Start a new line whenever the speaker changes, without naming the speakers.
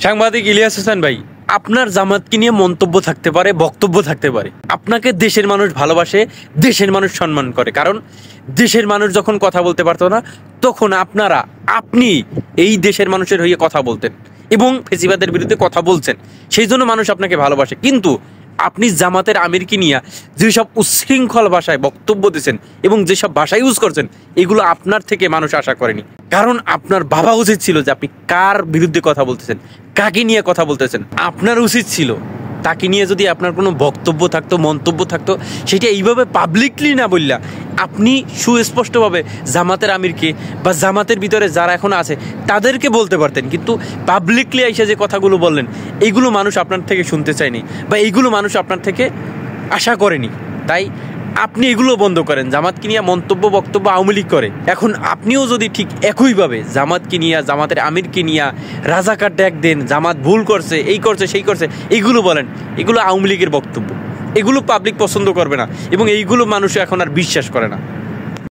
সাংবাদিক ইলিয়াস হোসেন ভাই, আপনার জামাতকে নিয়ে মন্তব্য থাকতে পারে, বক্তব্য থাকতে পারে, আপনাকে দেশের মানুষ ভালোবাসে, দেশের মানুষ সম্মান করে। কারণ দেশের মানুষ যখন কথা বলতে পারতো না, তখন আপনি এই দেশের মানুষের হয়ে কথা বলতেন এবং ফেসিবাদের বিরুদ্ধে কথা বলছেন, সেই জন্য মানুষ আপনাকে ভালোবাসে। কিন্তু আপনি জামাতের আমিরকে নিয়ে যেসব উচ্ছৃঙ্খল ভাষায় বক্তব্য দিচ্ছেন এবং যেসব ভাষা ইউজ করছেন, এগুলো আপনার থেকে মানুষ আশা করেনি। কারণ আপনার ভাবা উচিত ছিল যে আপনি কার বিরুদ্ধে কথা বলতেছেন, কাকে নিয়ে কথা বলতেছেন। আপনার উচিত ছিল তাকে নিয়ে যদি আপনার কোনো বক্তব্য থাকতো, মন্তব্য থাকতো, সেটা এইভাবে পাবলিকলি না বললা আপনি সুস্পষ্টভাবে জামাতের আমিরকে বা জামাতের ভিতরে যারা এখন আছে তাদেরকে বলতে পারতেন। কিন্তু পাবলিকলি এসে যে কথাগুলো বললেন, এইগুলো মানুষ আপনার থেকে শুনতে চায়নি বা এইগুলো মানুষ আপনার থেকে আশা করেনি। তাই আপনি এগুলো বন্ধ করেন। জামাতকে নিয়ে মন্তব্য, বক্তব্য আওয়ামী লীগ করে, এখন আপনিও যদি ঠিক একইভাবে জামাতকে নিয়ে, জামাতের আমিরকে নিয়ে রাজাকার ট্যাগ দেন, জামাত ভুল করছে, এই করছে, সেই করছে, এইগুলো বলেন, এগুলো আওয়ামী লীগের বক্তব্য, এগুলো পাবলিক পছন্দ করবে না এবং এইগুলো মানুষ এখন আর বিশ্বাস করে না।